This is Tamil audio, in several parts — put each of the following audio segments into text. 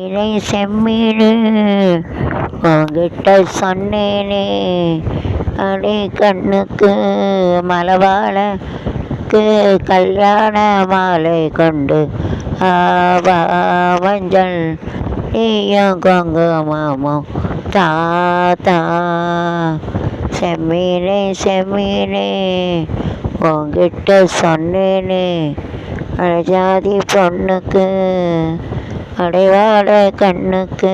இலை செம்மீனு உன்கிட்ட சொன்னேனே, அடி கண்ணுக்கு மலவாழக்கு கல்யாண மாலை கொண்டு ஆவா மஞ்சள் நீயும் குங்குமமும் தாத்தா. செம்மீனே செம்மீனே உன்கிட்ட சொன்னேனே, அழஜாதி பொண்ணுக்கு அடைவாட கண்ணுக்கு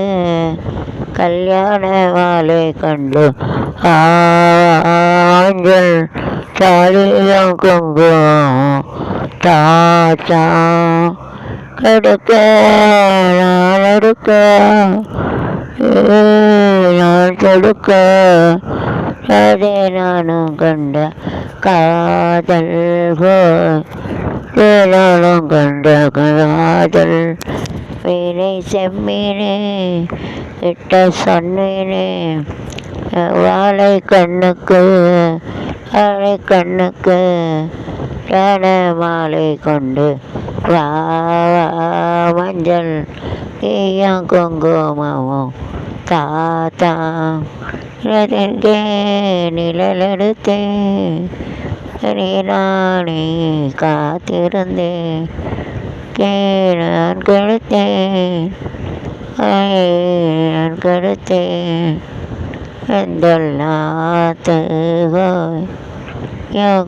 கல்யாண மாலை கண்டு ஆஞ்சல் தாலியும் குங்குமம் தாத்தா. கடுக்க நான் எடுக்க நான் கொடுக்க அதே நானும் கண்ட காதல் நானும் கண்ட காதல். மீனை செம்மீனே கிட்ட சொன்னேனே, வாழை கண்ணுக்கு வாழை கண்ணுக்கு ராண மாலை கொண்டு வா மஞ்சள் நீயும் குங்குமமும் தாத்தா. இதற்கே நிழலெடுத்தேன் நானே காத்திருந்தேன், நான் கெடுத்தேன் நான் கெடுத்தேன் எந்தெல்லாத்துகோய்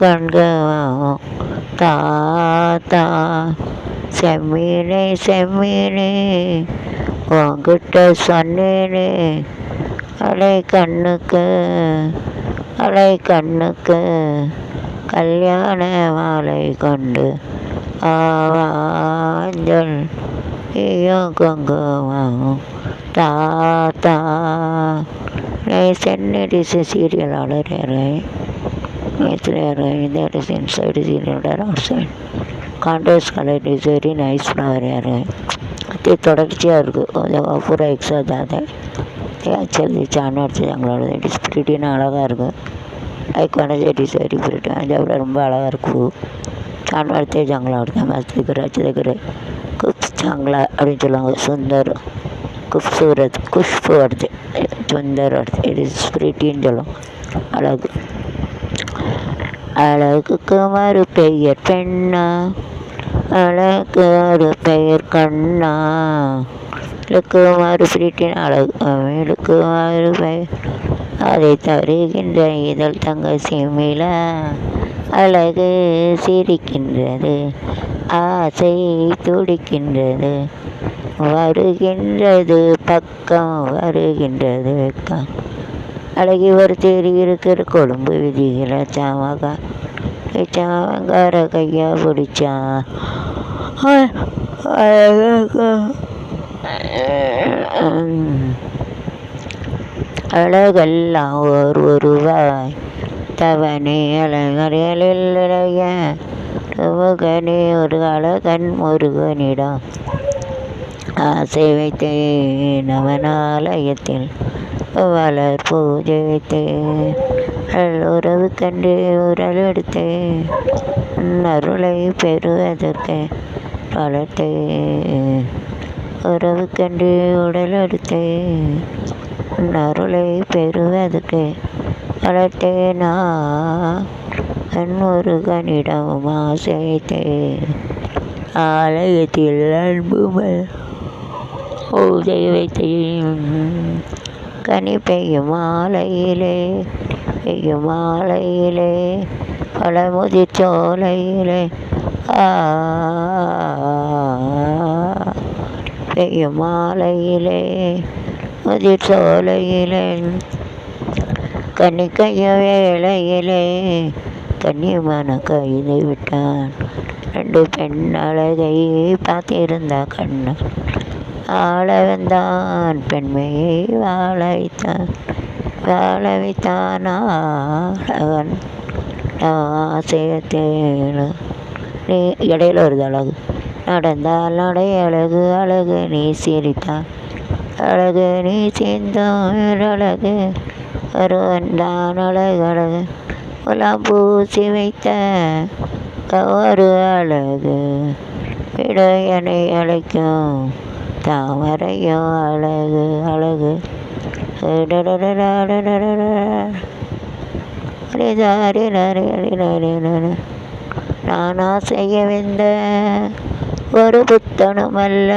கண்கவும் தாத்தா. செம்மீனே செம்மீனே உன்கிட்ட சொன்னேனே, அலை கண்ணுக்கு அலை கண்ணுக்கு கல்யாண மாலை கொண்டு ஆவாஞ்சல் நீயும் குங்குமமும் தாத்தா. சென்னடிஸ் சீரியலாளர் inside serial outside contrast color is very nice flower அது தொடர்ச்சியாக இருக்குது. கொஞ்சம் பூரா எக்ஸா ஜாதை ஆக்சுவலி சாணம் அடிச்சாங்களோட இட் இஸ் பிரிட்டின்னு அழகாக இருக்கும். Like one it is very pretty. அது ரொம்ப அழகாக இருக்கும். சாணம் அடித்தே ஜாங்களா எடுத்தேன் மஸ்த் இருக்கிற வச்சதுக்கிற குப்ஸ் சாங்களா அப்படின்னு சொல்லுவாங்க. சுந்தர் குப்சூரத் குஷ்பு அடிச்சு சுந்தர் அடிச்சு இட் இஸ் பிரிட்டின்னு சொல்லுவோம். அழகு அழகுக்கு மறு பெயர் பெண்ணா, அழகு ஒரு பெயர் கண்ணா. இழுக்கு மறு பிரிட்டின் அழகு இழுக்கு மறு பெயர் அதை தருகின்ற இதழ் தங்க சிமிழா. அழகு சிரிக்கின்றது ஆசை துடிக்கின்றது, வருகின்றது பக்கம் வருகின்றது வெக்கம். அழகி ஒரு தேடி இருக்கிற கொழும்பு விதிகிற சாமங்கார கையா பிடிச்சா அழகெல்லாம் ஒருவாய் தவனே அழகரைய முகனே ஒரு அழகன் முருகனிடம் ஆசை வைத்தேன் அவனாலயத்தில் வளர் பூஜை வைத்தேன் உறவு கண்டு உரல் எடுத்தேன் அருளை பெறுவதற்கு வளர்த்தேன். உறவு கண்டு உடல் எடுத்தேன் அருளை பெறுவதற்கு வளர்த்தேனா முருகனிடம் ஆசை வைத்தேன் ஆலயத்தில் அன்பு பூஜை வைத்தேன். கனி பெய்யும் மாலையிலே பெய்யும் மாலையிலே பழமுதிர் சோலையிலே பெய்யும் மாலையிலே முதிர் சோலையிலே கன்னிக்கைய வேளையிலே கன்னிமான கைது விட்டான். ரெண்டு பெண் அழகை பார்த்திருந்த கண்ணன் ஆள வந்தான் பெண்மையை வாழ வைத்தான் அழகன் ஆசையத்தேனு. நீ இடையில வருது அழகு. நடந்தால் நடை அழகு அழகு நீ சிரித்தால் அழகு நீ சேர்ந்தால் அழகு வருவந்தான் அழகு அழகு உலாம் பூசி வைத்த ஒரு அழகு இடையனை அழைக்கும் தாமரையோ அழகு அழகு நானா செய்ய வந்த ஒரு புத்தனுமல்ல,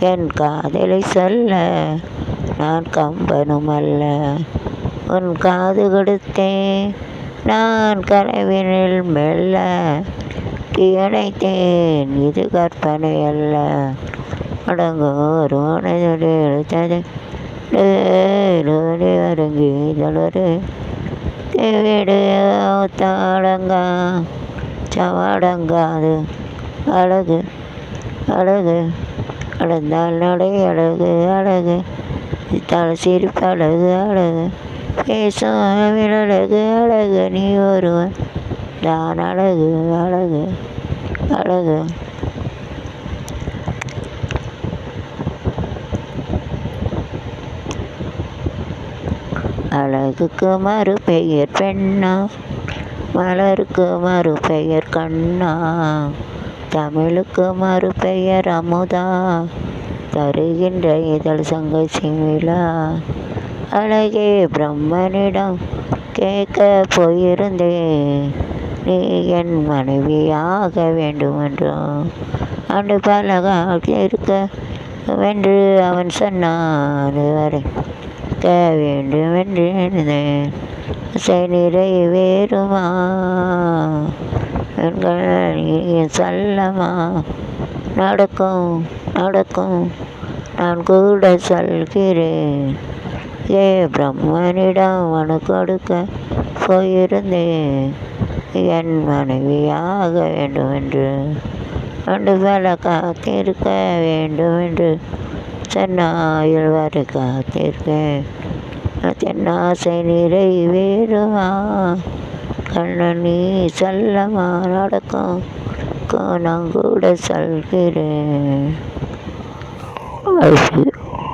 என் காதலை சொல்ல நான் கம்பனுமல்ல. உன் காது கொடுத்தேன் நான் கனவினில் மெல்ல, தீயணைத்தேன் இது கற்பனை அல்ல. அடங்கோ ஒரு மனதொரு எழுத்தது வருங்கி தளரு தேவிடு தாளங்கா சவாடங்காது அழகு அழகு அழந்தால் நடை அழகு அழகு தலை சிரிப்பு அழகு அழகு பேசும் அழகு அழகு நீ ஒருவன் நான் அழகு அழகு அழகு. அழகுக்கு மறு பெயர் பெண்ணா, மலருக்கு மறு பெயர் கண்ணா, தமிழுக்கு மறு பெயர் அமுதா, தருகின்ற இதழ் சங்க சிமிழா. அழகே பிரம்மனிடம் கேட்க போயிருந்தேன், நீ என் மனைவியாக வேண்டுமென்றும் அன்று பலகாக இருக்க வென்று அவன் சொன்னான் வரை வேண்டுமென்று இருந்தேன். நிறைவேறுமா சொல்லமா, நடக்கும் நடக்கும் நான் கூட சொல்கிறேன். ஏ பிரம்மனிடம் மனு கொடுக்க போயிருந்தேன், என் மனைவியாக வேண்டுமென்று அன்று பல காத்திருக்க வேண்டுமென்று சொன்னாயில் வரை காத்திருக்கேன். தென்னாசை நிறைவேறுமா கண்ணன் நீ சொல்லமா, நடக்கும் நான் கூட சொல்கிறேன்.